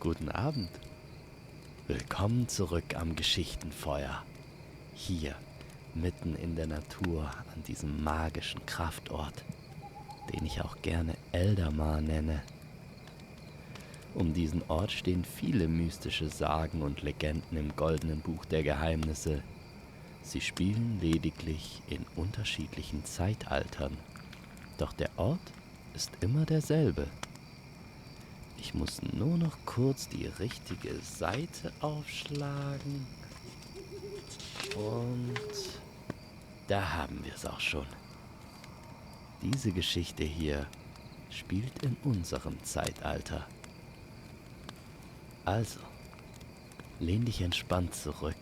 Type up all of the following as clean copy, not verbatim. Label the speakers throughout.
Speaker 1: Guten Abend. Willkommen zurück am Geschichtenfeuer. Hier, mitten in der Natur, an diesem magischen Kraftort, den ich auch gerne Eldamar nenne. Um diesen Ort stehen viele mystische Sagen und Legenden im goldenen Buch der Geheimnisse. Sie spielen lediglich in unterschiedlichen Zeitaltern. Doch der Ort ist immer derselbe. Ich muss nur noch kurz die richtige Seite aufschlagen. Und da haben wir es auch schon. Diese Geschichte hier spielt in unserem Zeitalter. Also, lehn dich entspannt zurück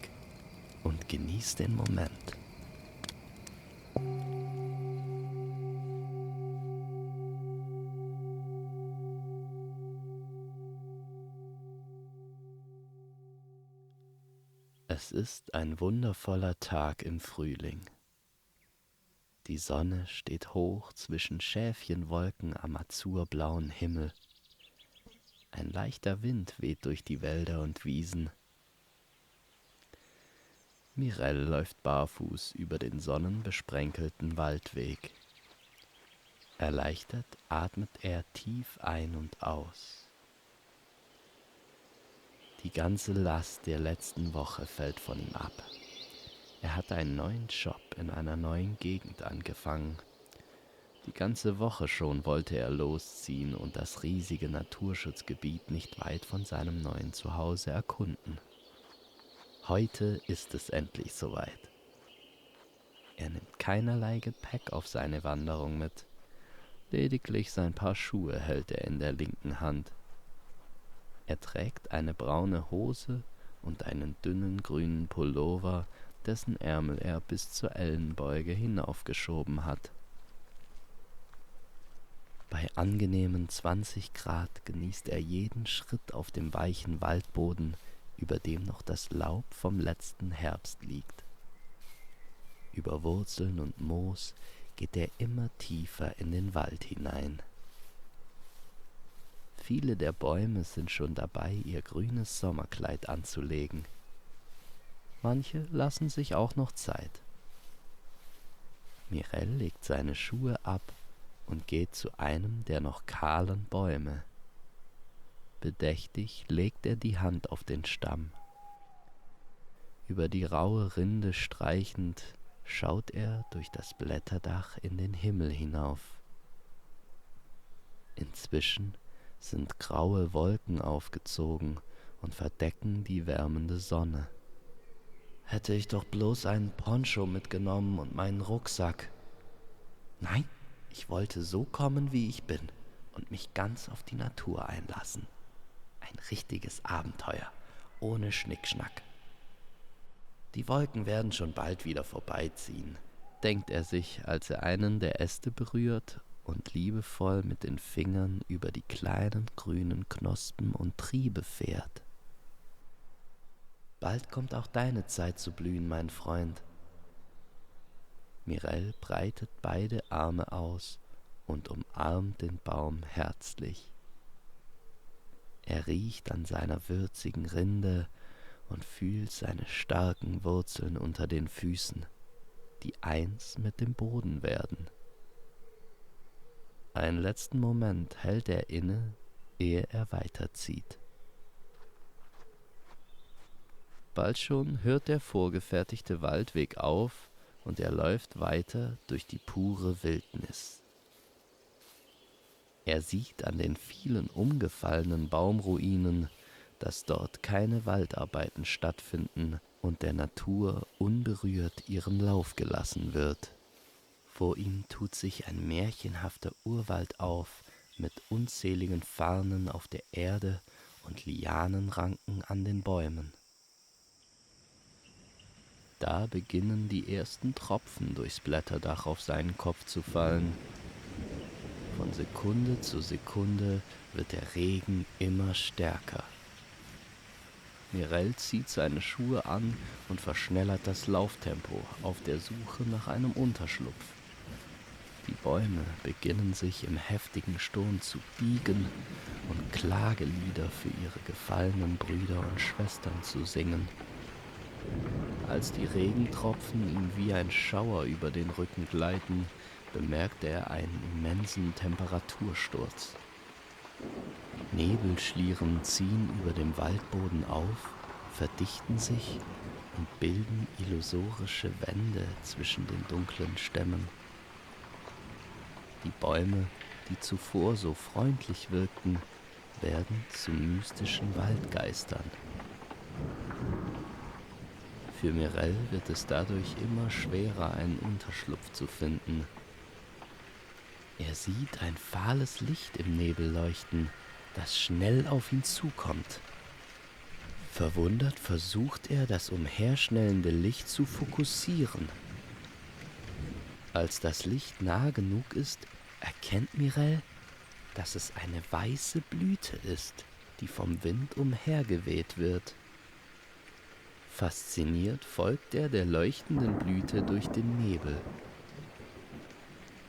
Speaker 1: und genieß den Moment. Es ist ein wundervoller Tag im Frühling. Die Sonne steht hoch zwischen Schäfchenwolken am azurblauen Himmel. Ein leichter Wind weht durch die Wälder und Wiesen. Mirelle läuft barfuß über den sonnenbesprenkelten Waldweg. Erleichtert atmet er tief ein und aus. Die ganze Last der letzten Woche fällt von ihm ab. Er hat einen neuen Job in einer neuen Gegend angefangen. Die ganze Woche schon wollte er losziehen und das riesige Naturschutzgebiet nicht weit von seinem neuen Zuhause erkunden. Heute ist es endlich soweit. Er nimmt keinerlei Gepäck auf seine Wanderung mit. Lediglich sein Paar Schuhe hält er in der linken Hand. Er trägt eine braune Hose und einen dünnen grünen Pullover, dessen Ärmel er bis zur Ellenbeuge hinaufgeschoben hat. Bei angenehmen 20 Grad genießt er jeden Schritt auf dem weichen Waldboden, über dem noch das Laub vom letzten Herbst liegt. Über Wurzeln und Moos geht er immer tiefer in den Wald hinein. Viele der Bäume sind schon dabei, ihr grünes Sommerkleid anzulegen. Manche lassen sich auch noch Zeit. Mirelle legt seine Schuhe ab und geht zu einem der noch kahlen Bäume. Bedächtig legt er die Hand auf den Stamm. Über die raue Rinde streichend schaut er durch das Blätterdach in den Himmel hinauf. Inzwischen sind graue Wolken aufgezogen und verdecken die wärmende Sonne. Hätte ich doch bloß einen Poncho mitgenommen und meinen Rucksack. Nein, ich wollte so kommen, wie ich bin und mich ganz auf die Natur einlassen. Ein richtiges Abenteuer, ohne Schnickschnack. Die Wolken werden schon bald wieder vorbeiziehen, denkt er sich, als er einen der Äste berührt und liebevoll mit den Fingern über die kleinen grünen Knospen und Triebe fährt. Bald kommt auch deine Zeit zu blühen, mein Freund. Mirelle breitet beide Arme aus und umarmt den Baum herzlich. Er riecht an seiner würzigen Rinde und fühlt seine starken Wurzeln unter den Füßen, die eins mit dem Boden werden. Einen letzten Moment hält er inne, ehe er weiterzieht. Bald schon hört der vorgefertigte Waldweg auf und er läuft weiter durch die pure Wildnis. Er sieht an den vielen umgefallenen Baumruinen, dass dort keine Waldarbeiten stattfinden und der Natur unberührt ihren Lauf gelassen wird. Vor ihm tut sich ein märchenhafter Urwald auf, mit unzähligen Farnen auf der Erde und Lianenranken an den Bäumen. Da beginnen die ersten Tropfen durchs Blätterdach auf seinen Kopf zu fallen. Von Sekunde zu Sekunde wird der Regen immer stärker. Mirel zieht seine Schuhe an und verschnellert das Lauftempo auf der Suche nach einem Unterschlupf. Die Bäume beginnen sich im heftigen Sturm zu biegen und Klagelieder für ihre gefallenen Brüder und Schwestern zu singen. Als die Regentropfen ihm wie ein Schauer über den Rücken gleiten, bemerkt er einen immensen Temperatursturz. Nebelschlieren ziehen über dem Waldboden auf, verdichten sich und bilden illusorische Wände zwischen den dunklen Stämmen. Die Bäume, die zuvor so freundlich wirkten, werden zu mystischen Waldgeistern. Für Mirel wird es dadurch immer schwerer, einen Unterschlupf zu finden. Er sieht ein fahles Licht im Nebel leuchten, das schnell auf ihn zukommt. Verwundert versucht er, das umherschnellende Licht zu fokussieren. Als das Licht nahe genug ist, erkennt Mirel, dass es eine weiße Blüte ist, die vom Wind umhergeweht wird. Fasziniert folgt er der leuchtenden Blüte durch den Nebel.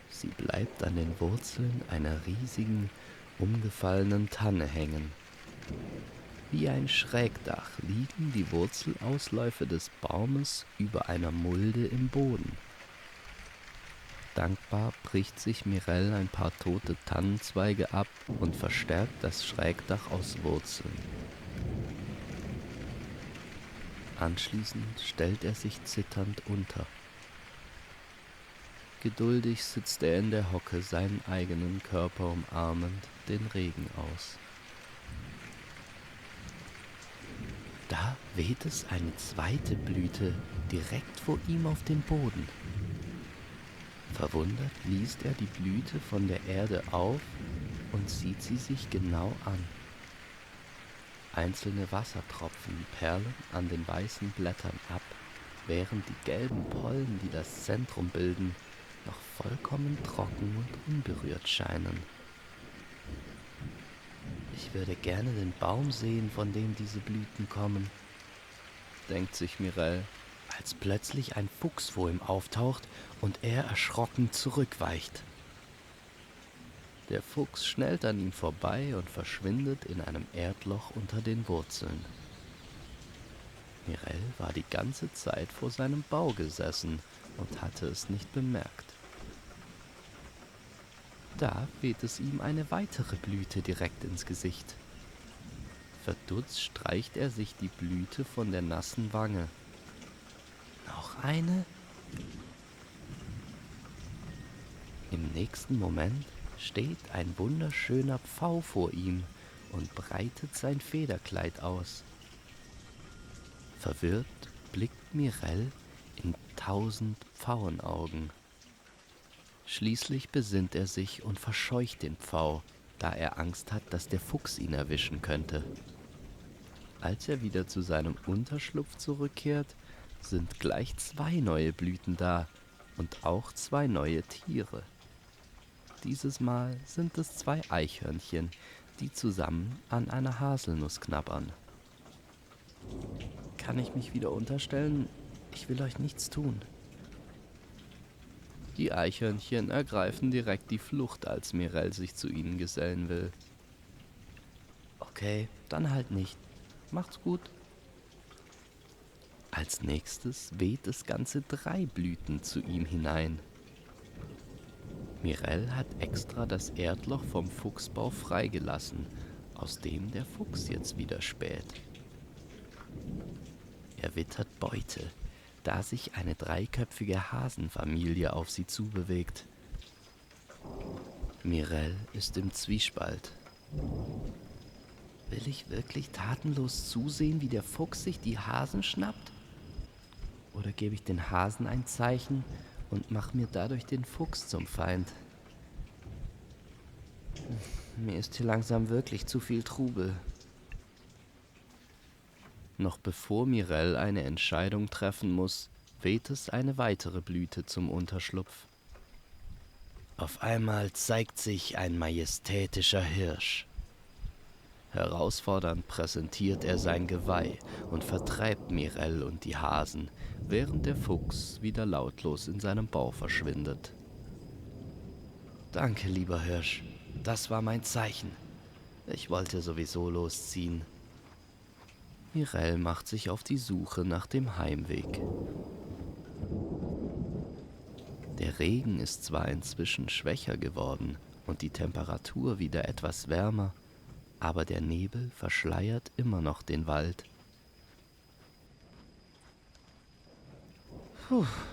Speaker 1: Sie bleibt an den Wurzeln einer riesigen, umgefallenen Tanne hängen. Wie ein Schrägdach liegen die Wurzelausläufe des Baumes über einer Mulde im Boden. Dankbar bricht sich Mirel ein paar tote Tannenzweige ab und verstärkt das Schrägdach aus Wurzeln. Anschließend stellt er sich zitternd unter. Geduldig sitzt er in der Hocke, seinen eigenen Körper umarmend, den Regen aus. Da weht es eine zweite Blüte direkt vor ihm auf den Boden. Verwundert liest er die Blüte von der Erde auf und sieht sie sich genau an. Einzelne Wassertropfen perlen an den weißen Blättern ab, während die gelben Pollen, die das Zentrum bilden, noch vollkommen trocken und unberührt scheinen. Ich würde gerne den Baum sehen, von dem diese Blüten kommen, denkt sich Mirel, als plötzlich ein Fuchs vor ihm auftaucht und er erschrocken zurückweicht. Der Fuchs schnellt an ihm vorbei und verschwindet in einem Erdloch unter den Wurzeln. Mirel war die ganze Zeit vor seinem Bau gesessen und hatte es nicht bemerkt. Da weht es ihm eine weitere Blüte direkt ins Gesicht. Verdutzt streicht er sich die Blüte von der nassen Wange. Noch eine? Im nächsten Moment steht ein wunderschöner Pfau vor ihm und breitet sein Federkleid aus. Verwirrt blickt Mirel in 1000 Pfauenaugen. Schließlich besinnt er sich und verscheucht den Pfau, da er Angst hat, dass der Fuchs ihn erwischen könnte. Als er wieder zu seinem Unterschlupf zurückkehrt, sind gleich 2 neue Blüten da und auch 2 neue Tiere. Dieses Mal sind es 2 Eichhörnchen, die zusammen an einer Haselnuss knabbern. Kann ich mich wieder unterstellen? Ich will euch nichts tun. Die Eichhörnchen ergreifen direkt die Flucht, als Mirel sich zu ihnen gesellen will. Okay, dann halt nicht. Macht's gut. Als nächstes weht es ganze 3 Blüten zu ihm hinein. Mirel hat extra das Erdloch vom Fuchsbau freigelassen, aus dem der Fuchs jetzt wieder späht. Er wittert Beute, da sich eine 3-köpfige Hasenfamilie auf sie zubewegt. Mirel ist im Zwiespalt. Will ich wirklich tatenlos zusehen, wie der Fuchs sich die Hasen schnappt? Oder gebe ich den Hasen ein Zeichen und mache mir dadurch den Fuchs zum Feind? Mir ist hier langsam wirklich zu viel Trubel. Noch bevor Mirel eine Entscheidung treffen muss, weht es eine weitere Blüte zum Unterschlupf. Auf einmal zeigt sich ein majestätischer Hirsch. Herausfordernd präsentiert er sein Geweih und vertreibt Mirel und die Hasen, während der Fuchs wieder lautlos in seinem Bau verschwindet. Danke, lieber Hirsch, das war mein Zeichen. Ich wollte sowieso losziehen. Mirel macht sich auf die Suche nach dem Heimweg. Der Regen ist zwar inzwischen schwächer geworden und die Temperatur wieder etwas wärmer, aber der Nebel verschleiert immer noch den Wald.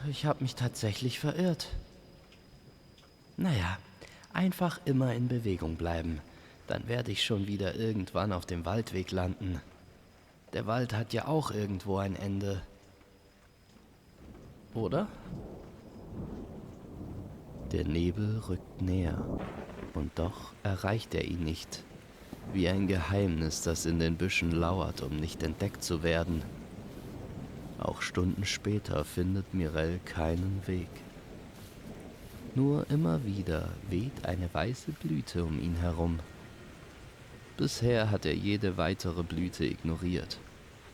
Speaker 1: Ich habe mich tatsächlich verirrt. Naja, einfach immer in Bewegung bleiben. Dann werde ich schon wieder irgendwann auf dem Waldweg landen. Der Wald hat ja auch irgendwo ein Ende. Oder? Der Nebel rückt näher, und doch erreicht er ihn nicht. Wie ein Geheimnis, das in den Büschen lauert, um nicht entdeckt zu werden. Auch Stunden später findet Mirel keinen Weg. Nur immer wieder weht eine weiße Blüte um ihn herum. Bisher hat er jede weitere Blüte ignoriert,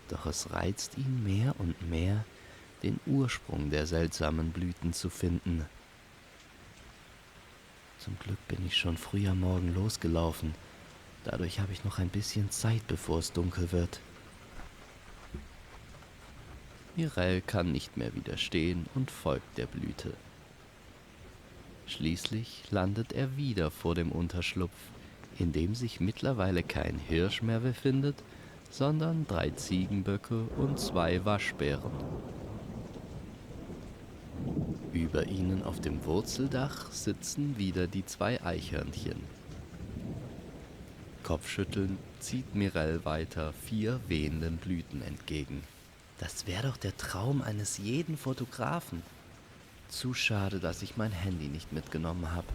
Speaker 1: doch es reizt ihn mehr und mehr, den Ursprung der seltsamen Blüten zu finden. Zum Glück bin ich schon früh am Morgen losgelaufen. Dadurch habe ich noch ein bisschen Zeit, bevor es dunkel wird. Mirel kann nicht mehr widerstehen und folgt der Blüte. Schließlich landet er wieder vor dem Unterschlupf, in dem sich mittlerweile kein Hirsch mehr befindet, sondern 3 Ziegenböcke und 2 Waschbären. Über ihnen auf dem Wurzeldach sitzen wieder die 2 Eichhörnchen. Kopfschüttelnd zieht Mirel weiter 4 wehenden Blüten entgegen. Das wäre doch der Traum eines jeden Fotografen. Zu schade, dass ich mein Handy nicht mitgenommen habe.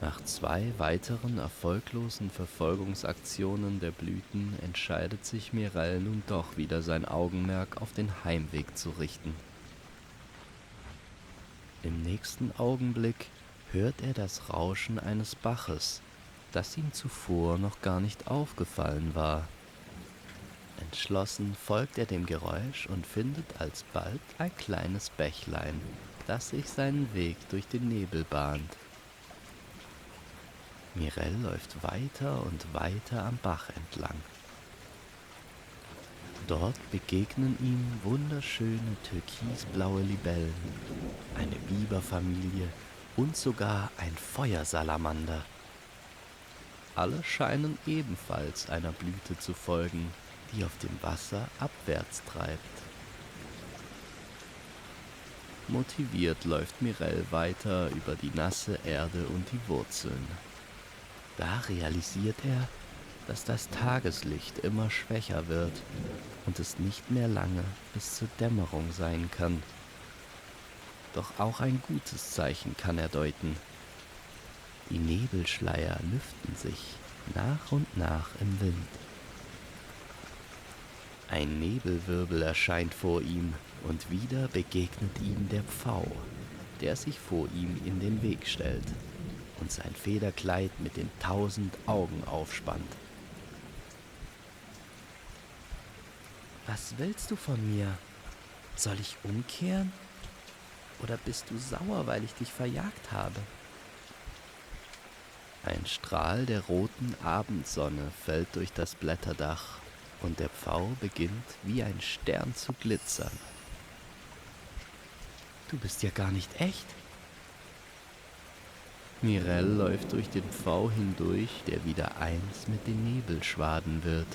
Speaker 1: Nach 2 weiteren erfolglosen Verfolgungsaktionen der Blüten entscheidet sich Mirel nun doch wieder sein Augenmerk auf den Heimweg zu richten. Im nächsten Augenblick hört er das Rauschen eines Baches, das ihm zuvor noch gar nicht aufgefallen war. Entschlossen folgt er dem Geräusch und findet alsbald ein kleines Bächlein, das sich seinen Weg durch den Nebel bahnt. Mirel läuft weiter und weiter am Bach entlang. Dort begegnen ihm wunderschöne türkisblaue Libellen, eine Biberfamilie und sogar ein Feuersalamander. Alle scheinen ebenfalls einer Blüte zu folgen, die auf dem Wasser abwärts treibt. Motiviert läuft Mirel weiter über die nasse Erde und die Wurzeln. Da realisiert er, dass das Tageslicht immer schwächer wird und es nicht mehr lange bis zur Dämmerung sein kann. Doch auch ein gutes Zeichen kann er deuten. Die Nebelschleier lüften sich nach und nach im Wind. Ein Nebelwirbel erscheint vor ihm und wieder begegnet ihm der Pfau, der sich vor ihm in den Weg stellt und sein Federkleid mit den 1000 Augen aufspannt. Was willst du von mir? Soll ich umkehren? Oder bist du sauer, weil ich dich verjagt habe? Ein Strahl der roten Abendsonne fällt durch das Blätterdach und der Pfau beginnt wie ein Stern zu glitzern. Du bist ja gar nicht echt. Mirel läuft durch den Pfau hindurch, der wieder eins mit den Nebelschwaden wird.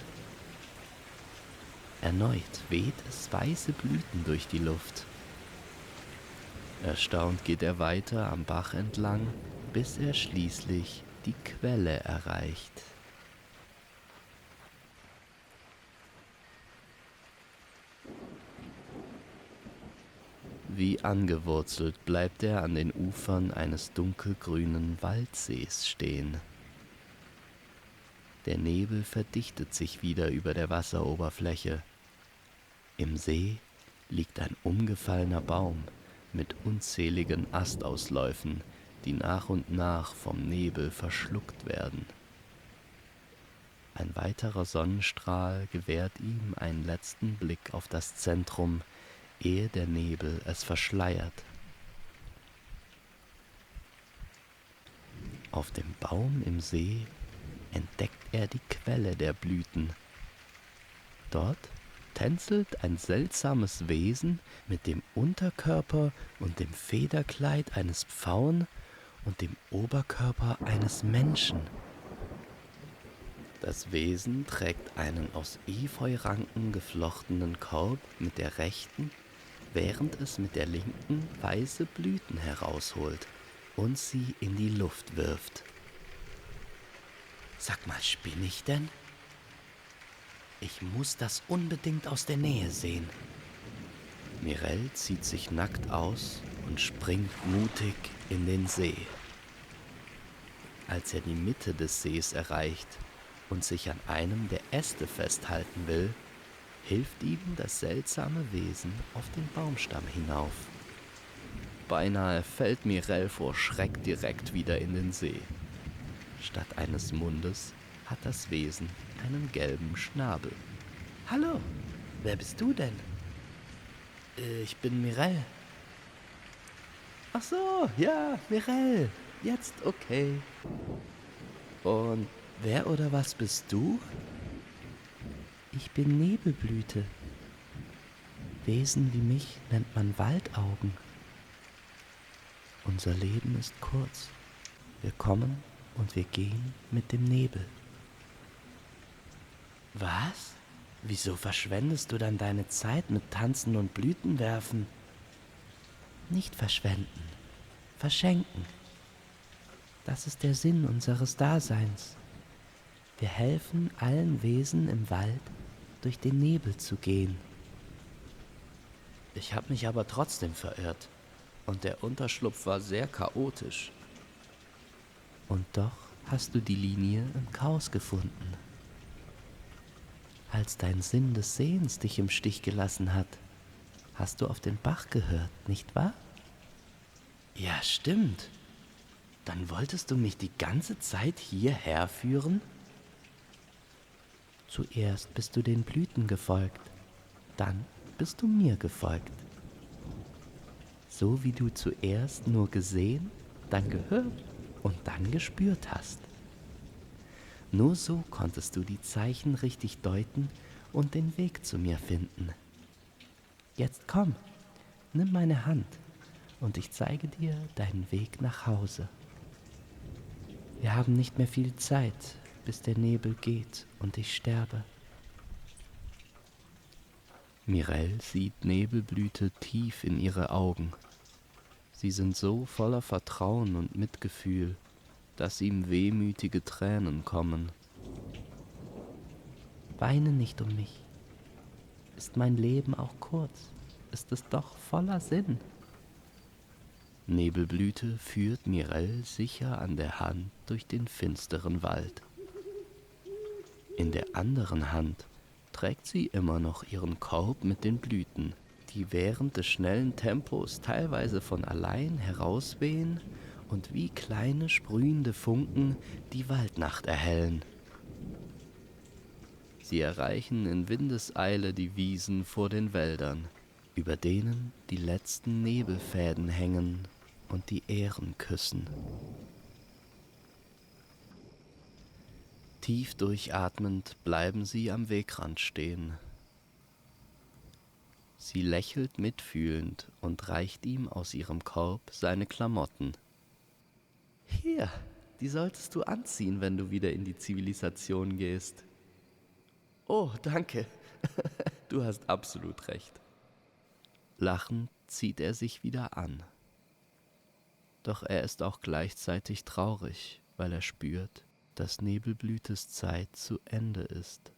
Speaker 1: Erneut weht es weiße Blüten durch die Luft. Erstaunt geht er weiter am Bach entlang, bis er schließlich die Quelle erreicht. Wie angewurzelt bleibt er an den Ufern eines dunkelgrünen Waldsees stehen. Der Nebel verdichtet sich wieder über der Wasseroberfläche. Im See liegt ein umgefallener Baum mit unzähligen Astausläufen, die nach und nach vom Nebel verschluckt werden. Ein weiterer Sonnenstrahl gewährt ihm einen letzten Blick auf das Zentrum, ehe der Nebel es verschleiert. Auf dem Baum im See entdeckt er die Quelle der Blüten. Dort tänzelt ein seltsames Wesen mit dem Unterkörper und dem Federkleid eines Pfauen und dem Oberkörper eines Menschen. Das Wesen trägt einen aus Efeuranken geflochtenen Korb mit der rechten, während es mit der linken weiße Blüten herausholt und sie in die Luft wirft. Sag mal, spinne ich denn? Ich muss das unbedingt aus der Nähe sehen. Mirel zieht sich nackt aus und springt mutig in den See. Als er die Mitte des Sees erreicht und sich an einem der Äste festhalten will, hilft ihm das seltsame Wesen auf den Baumstamm hinauf. Beinahe fällt Mirel vor Schreck direkt wieder in den See. Statt eines Mundes hat das Wesen einen gelben Schnabel. Hallo, wer bist du denn? Ich bin Mirel. Ach so, ja, Mirel, jetzt okay. Und wer oder was bist du? Ich bin Nebelblüte. Wesen wie mich nennt man Waldaugen. Unser Leben ist kurz. Wir kommen und wir gehen mit dem Nebel. Was? Wieso verschwendest du dann deine Zeit mit Tanzen und Blütenwerfen? Nicht verschwenden, verschenken. Das ist der Sinn unseres Daseins. Wir helfen allen Wesen im Wald, durch den Nebel zu gehen. Ich habe mich aber trotzdem verirrt und der Unterschlupf war sehr chaotisch. Und doch hast du die Linie im Chaos gefunden. Als dein Sinn des Sehens dich im Stich gelassen hat, hast du auf den Bach gehört, nicht wahr? Ja, stimmt. Dann wolltest du mich die ganze Zeit hierher führen? Zuerst bist du den Blüten gefolgt, dann bist du mir gefolgt. So wie du zuerst nur gesehen, dann gehört und dann gespürt hast. Nur so konntest du die Zeichen richtig deuten und den Weg zu mir finden. Jetzt komm, nimm meine Hand und ich zeige dir deinen Weg nach Hause. Wir haben nicht mehr viel Zeit, bis der Nebel geht und ich sterbe. Mirel sieht Nebelblüte tief in ihre Augen. Sie sind so voller Vertrauen und Mitgefühl, dass ihm wehmütige Tränen kommen. Weine nicht um mich. Ist mein Leben auch kurz, ist es doch voller Sinn. Nebelblüte führt Mirel sicher an der Hand durch den finsteren Wald. In der anderen Hand trägt sie immer noch ihren Korb mit den Blüten, die während des schnellen Tempos teilweise von allein herauswehen und wie kleine sprühende Funken die Waldnacht erhellen. Sie erreichen in Windeseile die Wiesen vor den Wäldern, über denen die letzten Nebelfäden hängen und die Ähren küssen. Tief durchatmend bleiben sie am Wegrand stehen. Sie lächelt mitfühlend und reicht ihm aus ihrem Korb seine Klamotten. Hier, die solltest du anziehen, wenn du wieder in die Zivilisation gehst. Oh, danke. Du hast absolut recht. Lachend zieht er sich wieder an. Doch er ist auch gleichzeitig traurig, weil er spürt, dass Nebelblütes Zeit zu Ende ist.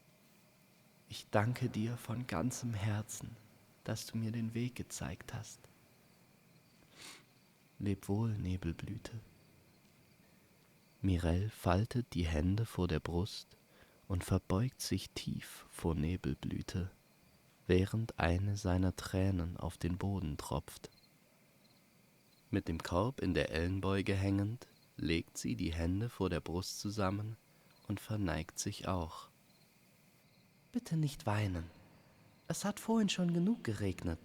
Speaker 1: Ich danke dir von ganzem Herzen, dass du mir den Weg gezeigt hast. Leb wohl, Nebelblüte. Mirel faltet die Hände vor der Brust und verbeugt sich tief vor Nebelblüte, während eine seiner Tränen auf den Boden tropft. Mit dem Korb in der Ellenbeuge hängend, legt sie die Hände vor der Brust zusammen und verneigt sich auch. »Bitte nicht weinen. Es hat vorhin schon genug geregnet.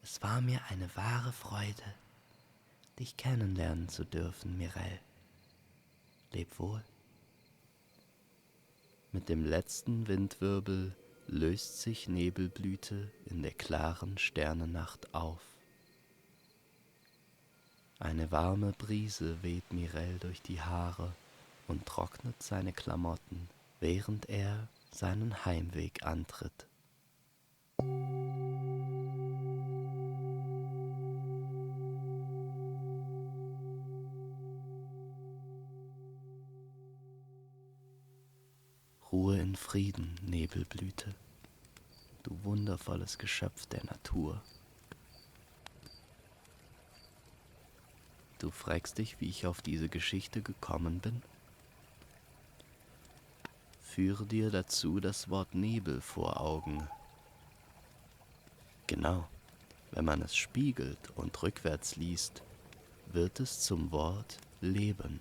Speaker 1: Es war mir eine wahre Freude, dich kennenlernen zu dürfen, Mirelle. Leb wohl.« Mit dem letzten Windwirbel löst sich Nebelblüte in der klaren Sternennacht auf. Eine warme Brise weht Mirelle durch die Haare und trocknet seine Klamotten, während er seinen Heimweg antritt. Ruhe in Frieden, Nebelblüte, du wundervolles Geschöpf der Natur. Du fragst dich, wie ich auf diese Geschichte gekommen bin? Führe dir dazu das Wort Nebel vor Augen. Genau, wenn man es spiegelt und rückwärts liest, wird es zum Wort Leben.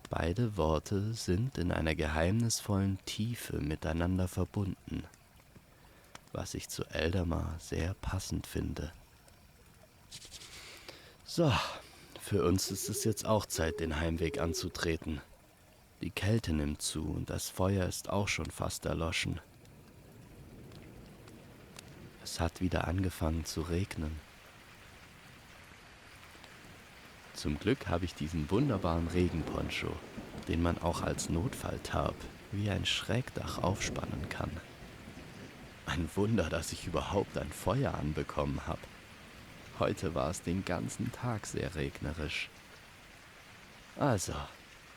Speaker 1: Beide Worte sind in einer geheimnisvollen Tiefe miteinander verbunden, was ich zu Eldamar sehr passend finde. So, für uns ist es jetzt auch Zeit, den Heimweg anzutreten. Die Kälte nimmt zu und das Feuer ist auch schon fast erloschen. Es hat wieder angefangen zu regnen. Zum Glück habe ich diesen wunderbaren Regenponcho, den man auch als Notfalltarp wie ein Schrägdach aufspannen kann. Ein Wunder, dass ich überhaupt ein Feuer anbekommen habe. Heute war es den ganzen Tag sehr regnerisch. Also,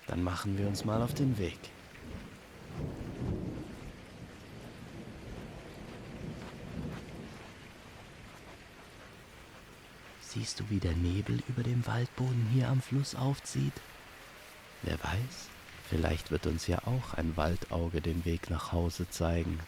Speaker 1: dann machen wir uns mal auf den Weg. Siehst du, wie der Nebel über dem Waldboden hier am Fluss aufzieht? Wer weiß, vielleicht wird uns ja auch ein Waldauge den Weg nach Hause zeigen.